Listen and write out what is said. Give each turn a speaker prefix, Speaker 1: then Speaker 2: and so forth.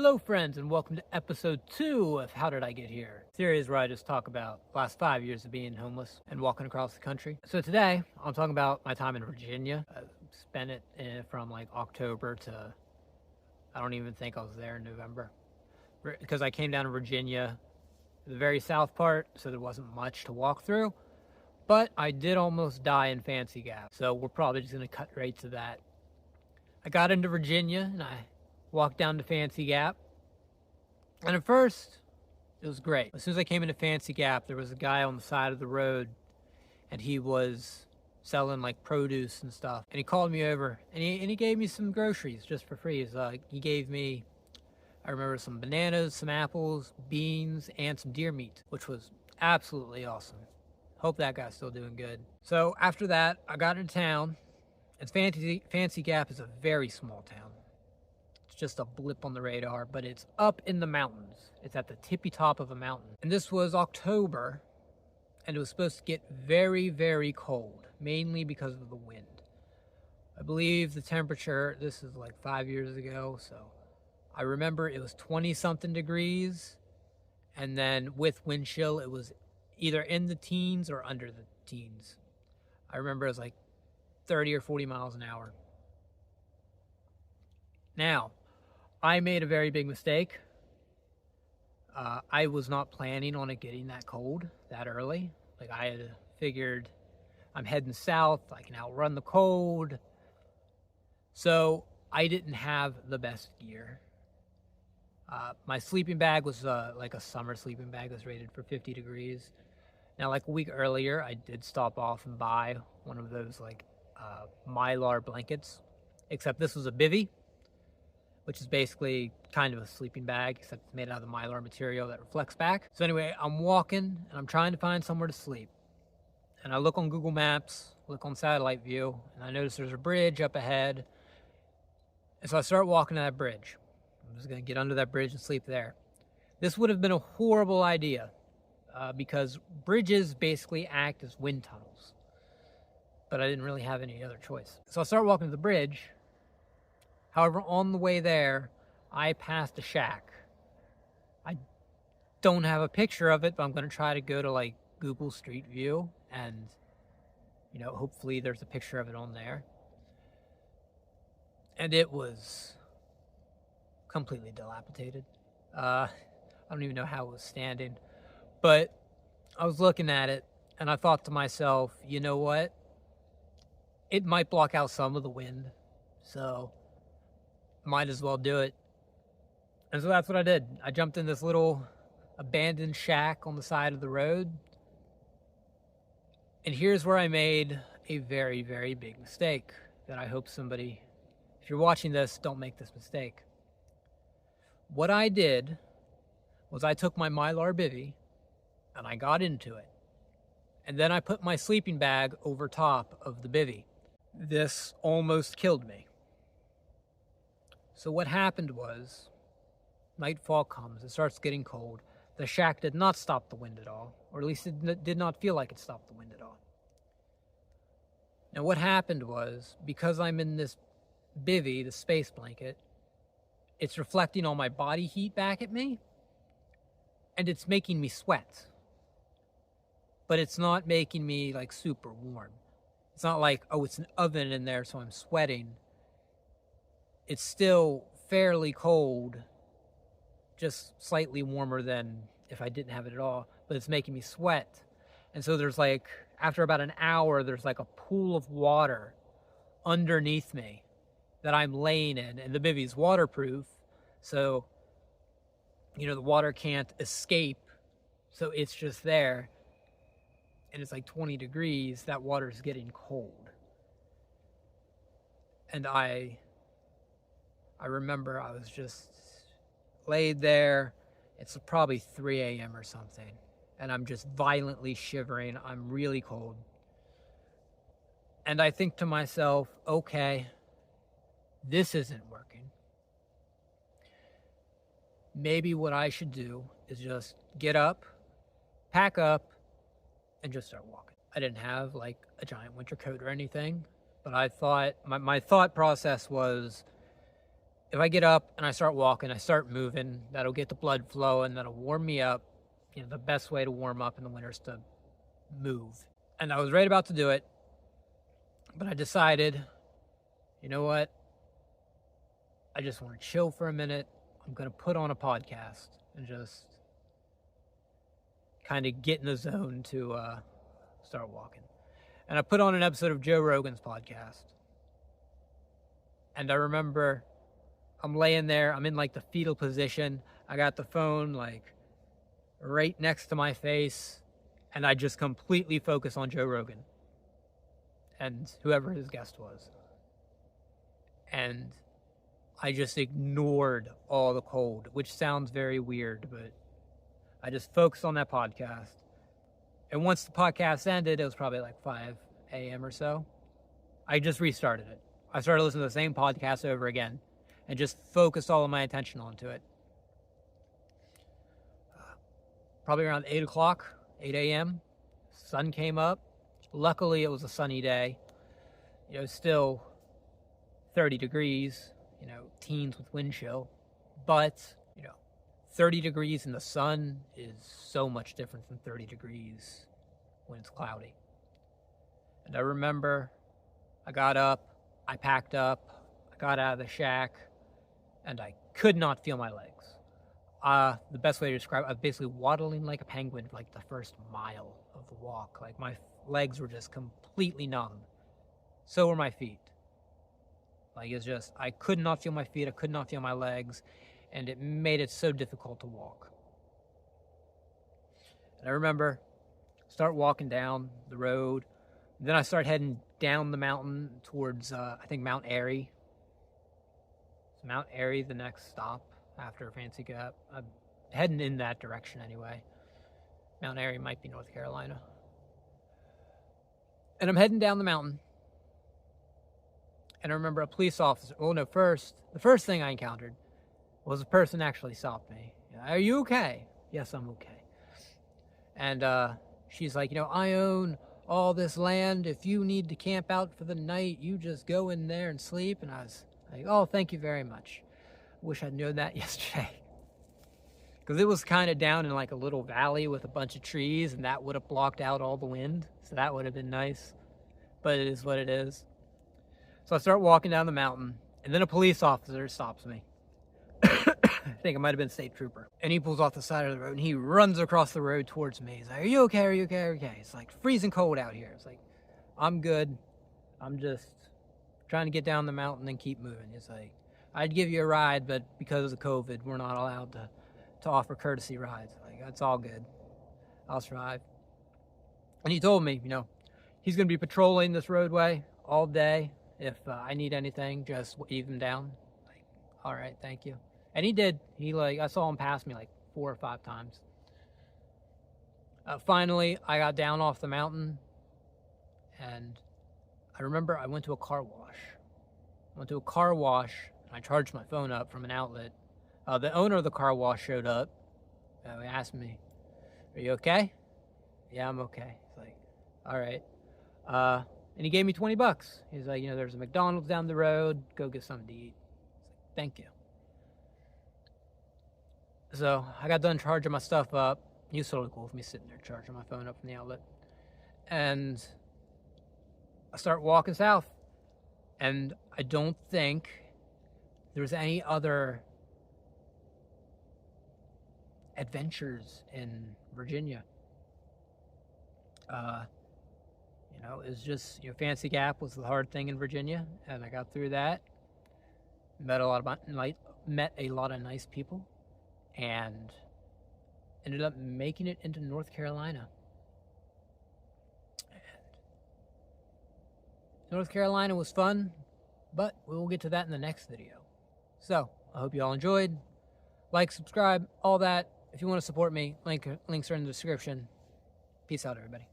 Speaker 1: Hello friends, and welcome to episode 2 of How Did I Get Here? Series where I just talk about the last 5 years of being homeless and walking across the country. So today, I'm talking about my time in Virginia. I spent it from like October to, I don't even think I was there in November. Because I came down to Virginia, the very south part, so there wasn't much to walk through. But I did almost die in Fancy Gap, so we're probably just going to cut right to that. I got into Virginia and I walked down to Fancy Gap. And at first, it was great. As soon as I came into Fancy Gap, there was a guy on the side of the road and he was selling like produce and stuff. And he called me over and he gave me some groceries just for free. He gave me, I remember, some bananas, some apples, beans, and some deer meat, which was absolutely awesome. Hope that guy's still doing good. So after that, I got into town. And Fancy Gap is a very small town. It's just a blip on the radar, but it's up in the mountains. It's at the tippy top of a mountain. And this was October, and it was supposed to get very, very cold, mainly because of the wind. I believe the temperature, this is like 5 years ago, so I remember it was 20-something degrees, and then with wind chill, it was either in the teens or under the teens. I remember it was like 30 or 40 miles an hour. Now, I made a very big mistake. I was not planning on it getting that cold that early. Like, I had figured I'm heading south, I can outrun the cold. So I didn't have the best gear. My sleeping bag was like a summer sleeping bag that's rated for 50 degrees. Now, like a week earlier, I did stop off and buy one of those like Mylar blankets, except this was a bivy, which is basically kind of a sleeping bag, except it's made out of the Mylar material that reflects back. So anyway, I'm walking and I'm trying to find somewhere to sleep. And I look on Google Maps, look on satellite view, and I notice there's a bridge up ahead. And so I start walking to that bridge. I'm just gonna get under that bridge and sleep there. This would have been a horrible idea because bridges basically act as wind tunnels. But I didn't really have any other choice. So I start walking to the bridge. However, on the way there, I passed a shack. I don't have a picture of it, but I'm going to try to go to like Google Street View and, you know, hopefully there's a picture of it on there. And it was completely dilapidated. I don't even know how it was standing, but I was looking at it and I thought to myself, you know what? It might block out some of the wind, so might as well do it. And so that's what I did. I jumped in this little abandoned shack on the side of the road. And here's where I made a very, very big mistake that I hope somebody, if you're watching this, don't make this mistake. What I did was I took my Mylar bivy and I got into it. And then I put my sleeping bag over top of the bivy. This almost killed me. So what happened was, nightfall comes, it starts getting cold. The shack did not stop the wind at all, or at least it did not feel like it stopped the wind at all. Now what happened was, because I'm in this bivy, the space blanket, it's reflecting all my body heat back at me, and it's making me sweat. But it's not making me like super warm. It's not like, oh, it's an oven in there, so I'm sweating. It's still fairly cold, just slightly warmer than if I didn't have it at all, but it's making me sweat. And so there's like, after about an hour, there's like a pool of water underneath me that I'm laying in, and the bivvy's waterproof, so, you know, the water can't escape, so it's just there. And it's like 20 degrees, that water's getting cold. And I remember I was just laid there. It's probably 3 a.m. or something. And I'm just violently shivering. I'm really cold. And I think to myself, okay, this isn't working. Maybe what I should do is just get up, pack up, and just start walking. I didn't have like a giant winter coat or anything, but I thought, my thought process was, if I get up and I start walking, I start moving, that'll get the blood flowing, that'll warm me up. You know, the best way to warm up in the winter is to move. And I was right about to do it, but I decided, you know what? I just want to chill for a minute. I'm going to put on a podcast and just kind of get in the zone to start walking. And I put on an episode of Joe Rogan's podcast. And I remember I'm laying there, I'm in like the fetal position. I got the phone like right next to my face, and I just completely focus on Joe Rogan and whoever his guest was. And I just ignored all the cold, which sounds very weird, but I just focused on that podcast. And once the podcast ended, it was probably like 5 a.m. or so, I just restarted it. I started listening to the same podcast over again and just focused all of my attention onto it. Probably around 8 o'clock, 8 a.m., sun came up. Luckily, it was a sunny day. You know, still 30 degrees, you know, teens with wind chill. But, you know, 30 degrees in the sun is so much different than 30 degrees when it's cloudy. And I remember I got up, I packed up, I got out of the shack, and I could not feel my legs. The best way to describe it, I was basically waddling like a penguin for like the first mile of the walk. Like my legs were just completely numb. So were my feet. Like it's just, I could not feel my feet, I could not feel my legs, and it made it so difficult to walk. And I remember, start walking down the road, then I start heading down the mountain towards, I think, Mount Airy. So Mount Airy, the next stop after Fancy Gap. I'm heading in that direction anyway. Mount Airy might be North Carolina. And I'm heading down the mountain. And I remember a police officer, the first thing I encountered was a person actually stopped me. Are you okay? Yes, I'm okay. And she's like, you know, I own all this land. If you need to camp out for the night, you just go in there and sleep. And I was like, oh, thank you very much. Wish I'd known that yesterday. Because it was kind of down in like a little valley with a bunch of trees, and that would have blocked out all the wind. So that would have been nice. But it is what it is. So I start walking down the mountain, and then a police officer stops me. I think it might have been a state trooper. And he pulls off the side of the road, and he runs across the road towards me. He's like, are you okay? Are you okay? Are you okay? It's like freezing cold out here. It's like, I'm good. I'm just trying to get down the mountain and keep moving. It's like, I'd give you a ride, but because of COVID, we're not allowed to offer courtesy rides. Like, that's all good. I'll survive. And he told me, you know, he's going to be patrolling this roadway all day. If I need anything, just wave him down. Like, all right, thank you. And he did. I saw him pass me like 4 or 5 times. Finally, I got down off the mountain, and I remember I went to a car wash. I charged my phone up from an outlet. The owner of the car wash showed up. He asked me, are you okay? Yeah, I'm okay. He's like, all right. And he gave me $20. He's like, you know, there's a McDonald's down the road. Go get something to eat. Like, thank you. So I got done charging my stuff up. He was totally cool with me sitting there charging my phone up from the outlet. And I start walking south. And I don't think there was any other adventures in Virginia. You know, it was just, you know, Fancy Gap was the hard thing in Virginia, and I got through that. Met a lot of nice people, and ended up making it into North Carolina. And North Carolina was fun, but we will get to that in the next video. So, I hope you all enjoyed. Like, subscribe, all that. If you want to support me, links are in the description. Peace out, everybody.